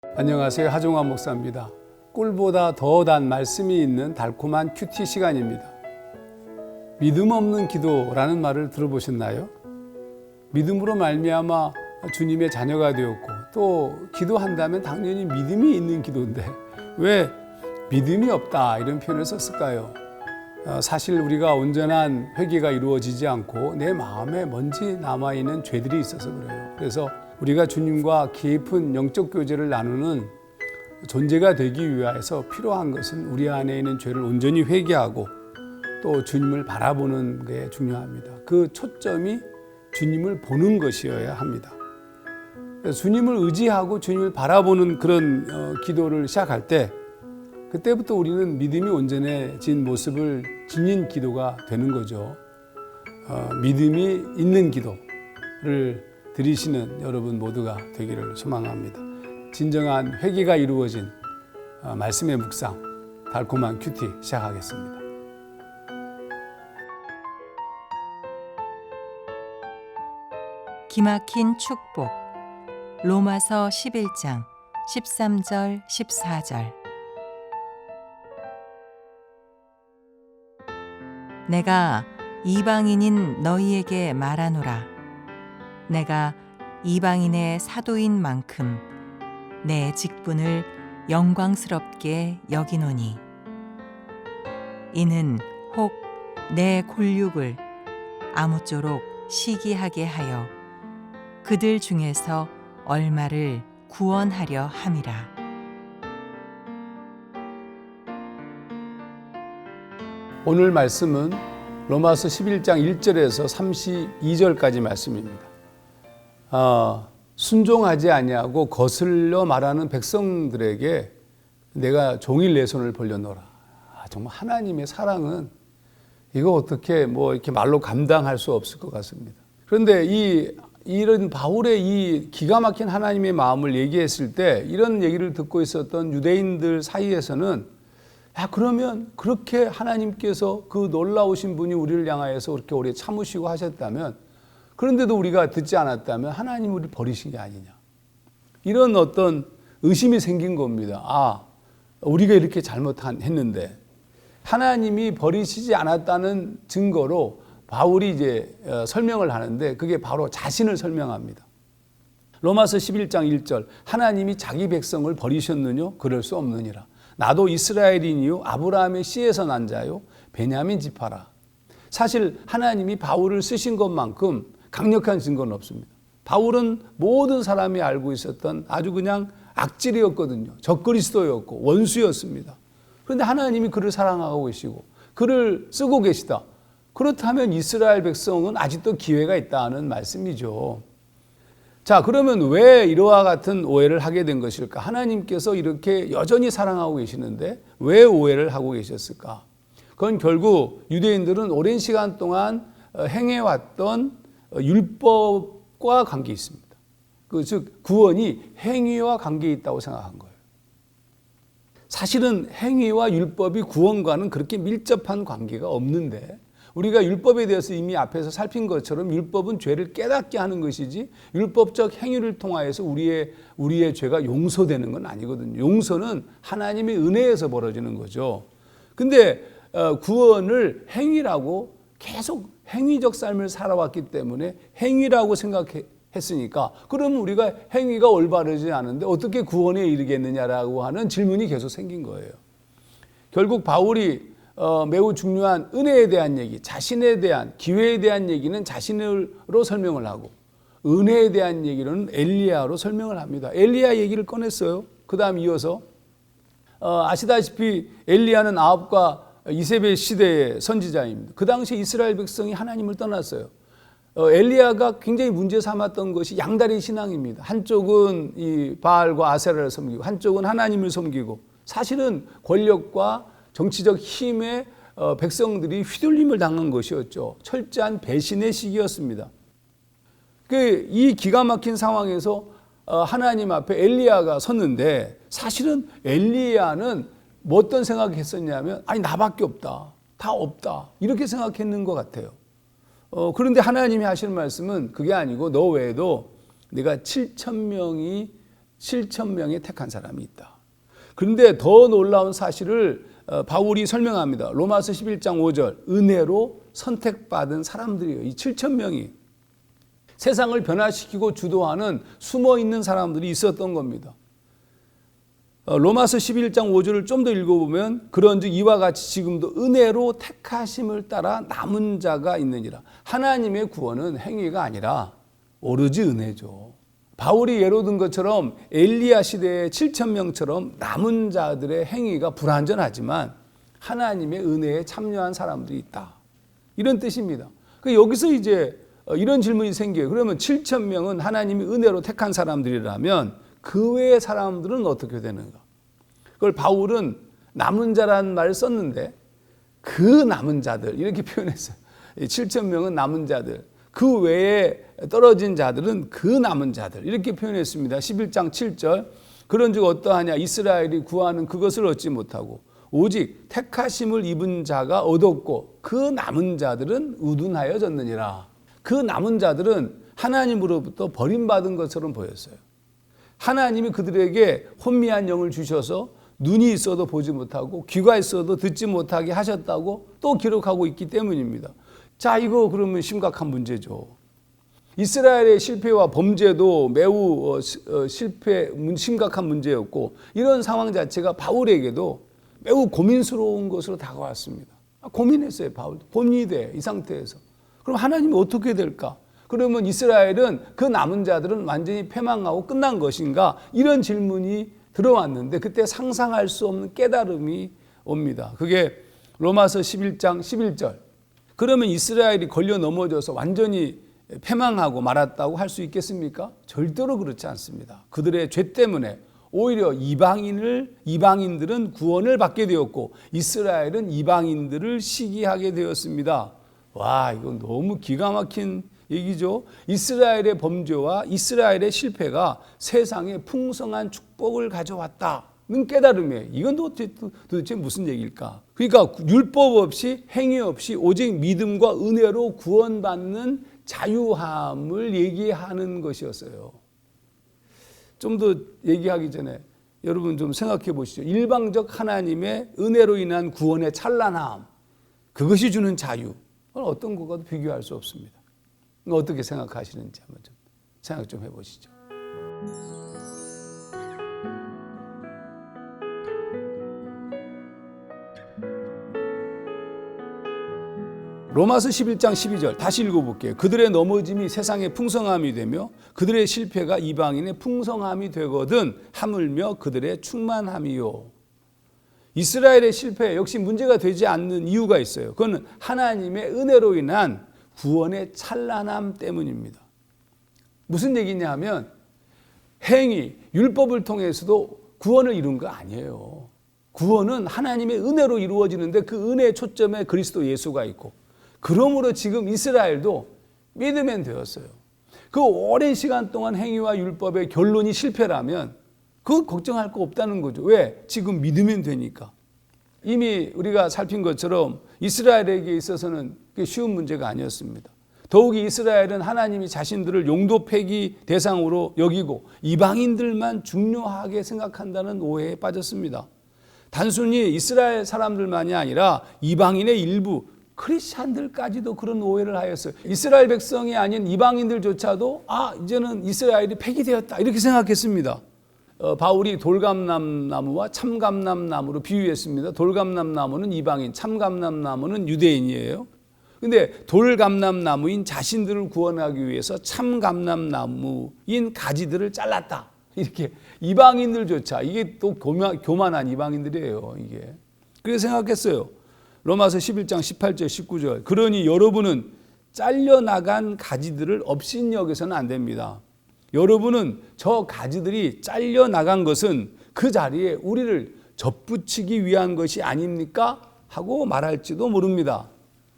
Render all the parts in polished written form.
안녕하세요. 하종환 목사입니다. 꿀보다 더 단 말씀이 있는 달콤한 큐티 시간입니다. 믿음 없는 기도라는 말을 들어보셨나요? 믿음으로 말미암아 주님의 자녀가 되었고 또 기도한다면 당연히 믿음이 있는 기도인데 왜 믿음이 없다 이런 표현을 썼을까요? 사실 우리가 온전한 회개가 이루어지지 않고 내 마음에 먼지 남아있는 죄들이 있어서 그래요. 그래서 우리가 주님과 깊은 영적 교제를 나누는 존재가 되기 위해서 필요한 것은 우리 안에 있는 죄를 온전히 회개하고 또 주님을 바라보는 게 중요합니다. 그 초점이 주님을 보는 것이어야 합니다. 주님을 의지하고 주님을 바라보는 그런 기도를 시작할 때 그때부터 우리는 믿음이 온전해진 모습을 지닌 기도가 되는 거죠. 믿음이 있는 기도를 드리시는 여러분 모두가 되기를 소망합니다. 진정한 회개가 이루어진 말씀의 묵상, 달콤한 큐티 시작하겠습니다. 기막힌 축복 로마서 11장 13절 14절 내가 이방인인 너희에게 말하노라 내가 이방인의 사도인 만큼 내 직분을 영광스럽게 여기노니 이는 혹 내 골육을 아무쪼록 시기하게 하여 그들 중에서 얼마를 구원하려 함이라. 오늘 말씀은 로마서 11장 1절에서 32절까지 말씀입니다. 순종하지 아니하고 거슬려 말하는 백성들에게 내가 종일 내 손을 벌려놓으라. 정말 하나님의 사랑은 이거 어떻게 이렇게 말로 감당할 수 없을 것 같습니다. 그런데 이런 바울의 이 기가 막힌 하나님의 마음을 얘기했을 때 이런 얘기를 듣고 있었던 유대인들 사이에서는 그러면 그렇게 하나님께서 그 놀라우신 분이 우리를 향하여서 그렇게 오래 참으시고 하셨다면 그런데도 우리가 듣지 않았다면 하나님 우리를 버리신 게 아니냐. 이런 어떤 의심이 생긴 겁니다. 우리가 이렇게 잘못했는데 하나님이 버리시지 않았다는 증거로 바울이 이제 설명을 하는데 그게 바로 자신을 설명합니다. 로마서 11장 1절 하나님이 자기 백성을 버리셨느뇨? 그럴 수 없느니라. 나도 이스라엘인이요 아브라함의 씨에서 난 자요 베냐민 지파라. 사실 하나님이 바울을 쓰신 것만큼 강력한 증거는 없습니다. 바울은 모든 사람이 알고 있었던 아주 그냥 악질이었거든요. 적그리스도였고 원수였습니다. 그런데 하나님이 그를 사랑하고 계시고 그를 쓰고 계시다. 그렇다면 이스라엘 백성은 아직도 기회가 있다는 말씀이죠. 자, 그러면 왜 이러한 같은 오해를 하게 된 것일까? 하나님께서 이렇게 여전히 사랑하고 계시는데 왜 오해를 하고 계셨을까? 그건 결국 유대인들은 오랜 시간 동안 행해왔던 율법과 관계 있습니다. 즉 구원이 행위와 관계 있다고 생각한 거예요. 사실은 행위와 율법이 구원과는 그렇게 밀접한 관계가 없는데 우리가 율법에 대해서 이미 앞에서 살핀 것처럼 율법은 죄를 깨닫게 하는 것이지 율법적 행위를 통하여서 우리의 죄가 용서되는 건 아니거든요. 용서는 하나님의 은혜에서 벌어지는 거죠. 근데 구원을 행위라고 계속 행위적 삶을 살아왔기 때문에 행위라고 생각했으니까 그러면 우리가 행위가 올바르지 않은데 어떻게 구원에 이르겠느냐라고 하는 질문이 계속 생긴 거예요. 결국 바울이 매우 중요한 은혜에 대한 얘기, 자신에 대한 기회에 대한 얘기는 자신으로 설명을 하고 은혜에 대한 얘기는 엘리야로 설명을 합니다. 엘리야 얘기를 꺼냈어요. 그 다음 이어서 아시다시피 엘리야는 아합과 이세벨 시대의 선지자입니다. 그 당시 이스라엘 백성이 하나님을 떠났어요. 엘리야가 굉장히 문제 삼았던 것이 양다리 신앙입니다. 한쪽은 이 바알과 아세라를 섬기고 한쪽은 하나님을 섬기고 사실은 권력과 정치적 힘에 백성들이 휘둘림을 당한 것이었죠. 철저한 배신의 시기였습니다. 이 기가 막힌 상황에서 하나님 앞에 엘리야가 섰는데 사실은 엘리야는 어떤 생각을 했었냐면 나밖에 없다. 다 없다. 이렇게 생각했는 것 같아요. 그런데 하나님이 하시는 말씀은 그게 아니고 너 외에도 내가 7,000명이 7,000명의 택한 사람이 있다. 그런데 더 놀라운 사실을 바울이 설명합니다. 로마서 11장 5절 은혜로 선택받은 사람들이에요. 이 7,000명이 세상을 변화시키고 주도하는 숨어있는 사람들이 있었던 겁니다. 로마서 11장 5절을 좀 더 읽어보면 그런즉 이와 같이 지금도 은혜로 택하심을 따라 남은 자가 있느니라. 하나님의 구원은 행위가 아니라 오로지 은혜죠. 바울이 예로 든 것처럼 엘리야 시대의 7,000명처럼 남은 자들의 행위가 불완전하지만 하나님의 은혜에 참여한 사람들이 있다. 이런 뜻입니다. 여기서 이제 이런 질문이 생겨요. 그러면 7,000명은 하나님이 은혜로 택한 사람들이라면 그 외의 사람들은 어떻게 되는가? 그걸 바울은 남은 자라는 말을 썼는데 그 남은 자들 이렇게 표현했어요. 7,000명은 남은 자들, 그 외에 떨어진 자들은 그 남은 자들 이렇게 표현했습니다. 11장 7절 그런즉 어떠하냐 이스라엘이 구하는 그것을 얻지 못하고 오직 택하심을 입은 자가 얻었고 그 남은 자들은 우둔하여졌느니라. 그 남은 자들은 하나님으로부터 버림받은 것처럼 보였어요. 하나님이 그들에게 혼미한 영을 주셔서 눈이 있어도 보지 못하고 귀가 있어도 듣지 못하게 하셨다고 또 기록하고 있기 때문입니다. 자, 이거 그러면 심각한 문제죠. 이스라엘의 실패와 범죄도 매우 심각한 문제였고 이런 상황 자체가 바울에게도 매우 고민스러운 것으로 다가왔습니다. 고민했어요. 바울도 고민이 돼, 이 상태에서. 그럼 하나님이 어떻게 될까? 그러면 이스라엘은 그 남은 자들은 완전히 패망하고 끝난 것인가? 이런 질문이 들어왔는데 그때 상상할 수 없는 깨달음이 옵니다. 그게 로마서 11장 11절. 그러면 이스라엘이 걸려 넘어져서 완전히 패망하고 말았다고 할 수 있겠습니까? 절대로 그렇지 않습니다. 그들의 죄 때문에 오히려 이방인들은 구원을 받게 되었고 이스라엘은 이방인들을 시기하게 되었습니다. 와, 이건 너무 기가 막힌 얘기죠. 이스라엘의 범죄와 이스라엘의 실패가 세상에 풍성한 축복을 가져왔다는 깨달음이에요. 이건 도대체 무슨 얘기일까? 그러니까 율법 없이 행위 없이 오직 믿음과 은혜로 구원받는 자유함을 얘기하는 것이었어요. 좀 더 얘기하기 전에 여러분 좀 생각해 보시죠. 일방적 하나님의 은혜로 인한 구원의 찬란함, 그것이 주는 자유, 그건 어떤 것과도 비교할 수 없습니다. 어떻게 생각하시는지 한번 좀 생각 좀 해보시죠. 로마서 11장 12절 다시 읽어볼게요. 그들의 넘어짐이 세상의 풍성함이 되며 그들의 실패가 이방인의 풍성함이 되거든 하물며 그들의 충만함이요. 이스라엘의 실패 역시 문제가 되지 않는 이유가 있어요. 그건 하나님의 은혜로 인한 구원의 찬란함 때문입니다. 무슨 얘기냐 하면 행위, 율법을 통해서도 구원을 이룬 거 아니에요. 구원은 하나님의 은혜로 이루어지는데 그 은혜의 초점에 그리스도 예수가 있고 그러므로 지금 이스라엘도 믿으면 되었어요. 그 오랜 시간 동안 행위와 율법의 결론이 실패라면 그거 걱정할 거 없다는 거죠. 왜? 지금 믿으면 되니까. 이미 우리가 살핀 것처럼 이스라엘에게 있어서는 그게 쉬운 문제가 아니었습니다. 더욱이 이스라엘은 하나님이 자신들을 용도 폐기 대상으로 여기고 이방인들만 중요하게 생각한다는 오해에 빠졌습니다. 단순히 이스라엘 사람들만이 아니라 이방인의 일부 크리스찬들까지도 그런 오해를 하였어요. 이스라엘 백성이 아닌 이방인들조차도 이제는 이스라엘이 폐기되었다 이렇게 생각했습니다. 바울이 돌감람나무와 참감람나무로 비유했습니다. 돌감람나무는 이방인, 참감람나무는 유대인이에요. 근데 돌감람나무인 자신들을 구원하기 위해서 참감람나무인 가지들을 잘랐다. 이렇게 이방인들조차 이게 또 교만한 이방인들이에요. 이게. 그래서 생각했어요. 로마서 11장 18절 19절 그러니 여러분은 잘려나간 가지들을 업신여겨서는 안 됩니다. 여러분은 저 가지들이 잘려나간 것은 그 자리에 우리를 접붙이기 위한 것이 아닙니까? 하고 말할지도 모릅니다.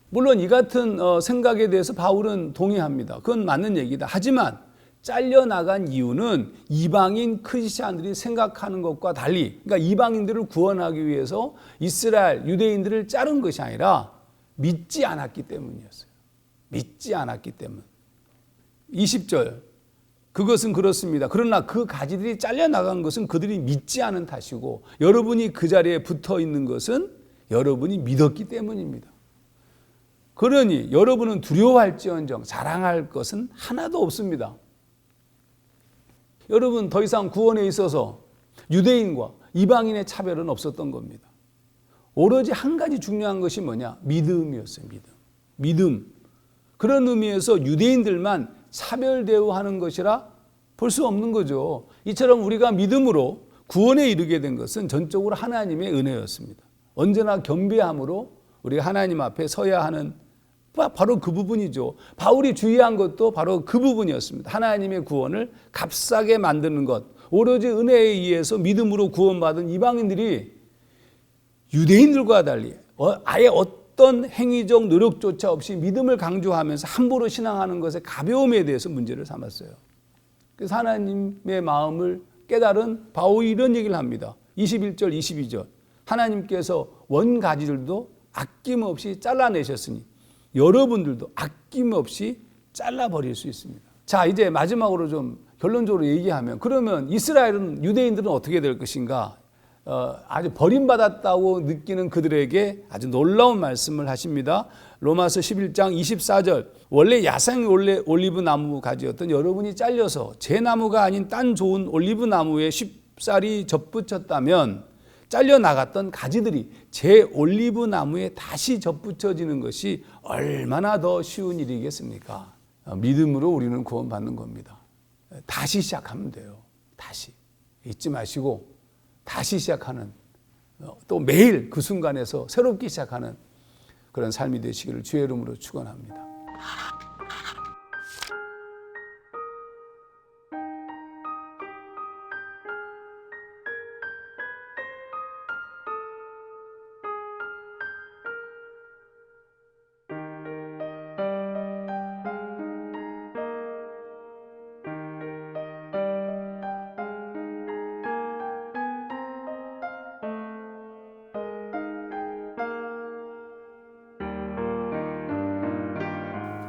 물론 이 같은 생각에 대해서 바울은 동의합니다. 그건 맞는 얘기다. 하지만 잘려나간 이유는 이방인 크리스찬들이 생각하는 것과 달리 그러니까 이방인들을 구원하기 위해서 이스라엘 유대인들을 자른 것이 아니라 믿지 않았기 때문이었어요. 믿지 않았기 때문. 20절 그것은 그렇습니다. 그러나 그 가지들이 잘려나간 것은 그들이 믿지 않은 탓이고 여러분이 그 자리에 붙어 있는 것은 여러분이 믿었기 때문입니다. 그러니 여러분은 두려워할지언정 자랑할 것은 하나도 없습니다. 여러분 더 이상 구원에 있어서 유대인과 이방인의 차별은 없었던 겁니다. 오로지 한 가지 중요한 것이 뭐냐? 믿음이었어요. 믿음. 그런 의미에서 유대인들만 차별 대우하는 것이라 볼 수 없는 거죠. 이처럼 우리가 믿음으로 구원에 이르게 된 것은 전적으로 하나님의 은혜였습니다. 언제나 겸비함으로 우리가 하나님 앞에 서야 하는 바로 그 부분이죠. 바울이 주의한 것도 바로 그 부분이었습니다. 하나님의 구원을 값싸게 만드는 것. 오로지 은혜에 의해서 믿음으로 구원받은 이방인들이 유대인들과 달리 아예 어떤 행위적 노력조차 없이 믿음을 강조하면서 함부로 신앙하는 것의 가벼움에 대해서 문제를 삼았어요. 그래서 하나님의 마음을 깨달은 바울이 이런 얘기를 합니다. 21절 22절 하나님께서 원가지들도 아낌없이 잘라내셨으니 여러분들도 아낌없이 잘라버릴 수 있습니다. 자, 이제 마지막으로 좀 결론적으로 얘기하면 그러면 이스라엘은 유대인들은 어떻게 될 것인가? 아주 버림받았다고 느끼는 그들에게 아주 놀라운 말씀을 하십니다. 로마서 11장 24절 원래 야생 올리브 나무 가지였던 여러분이 잘려서 제 나무가 아닌 딴 좋은 올리브 나무에 쉽사리 접붙였다면 잘려나갔던 가지들이 제 올리브 나무에 다시 접붙여지는 것이 얼마나 더 쉬운 일이겠습니까? 믿음으로 우리는 구원받는 겁니다. 다시 시작하면 돼요. 다시 잊지 마시고 다시 시작하는 또 매일 그 순간에서 새롭게 시작하는 그런 삶이 되시기를 주의 이름으로 축원합니다.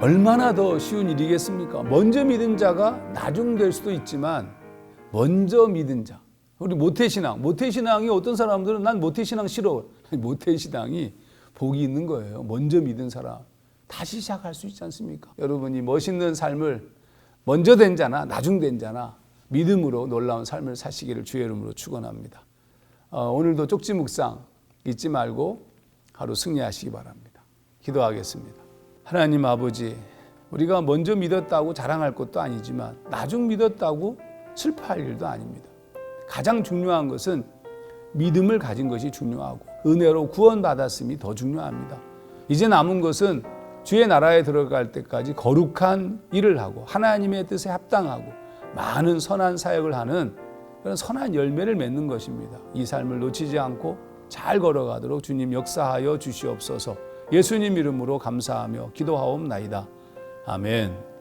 얼마나 더 쉬운 일이겠습니까? 먼저 믿은 자가 나중 될 수도 있지만 먼저 믿은 자, 우리 모태신앙이 어떤 사람들은 난 모태신앙 싫어. 모태신앙이 복이 있는 거예요. 먼저 믿은 사람 다시 시작할 수 있지 않습니까? 여러분이 멋있는 삶을 먼저 된 자나 나중 된 자나 믿음으로 놀라운 삶을 사시기를 주의 이름으로 축원합니다. 오늘도 쪽지 묵상 잊지 말고 하루 승리하시기 바랍니다. 기도하겠습니다. 하나님 아버지, 우리가 먼저 믿었다고 자랑할 것도 아니지만 나중 믿었다고 슬퍼할 일도 아닙니다. 가장 중요한 것은 믿음을 가진 것이 중요하고 은혜로 구원받았음이 더 중요합니다. 이제 남은 것은 주의 나라에 들어갈 때까지 거룩한 일을 하고 하나님의 뜻에 합당하고 많은 선한 사역을 하는 그런 선한 열매를 맺는 것입니다. 이 삶을 놓치지 않고 잘 걸어가도록 주님 역사하여 주시옵소서. 예수님 이름으로 감사하며 기도하옵나이다. 아멘.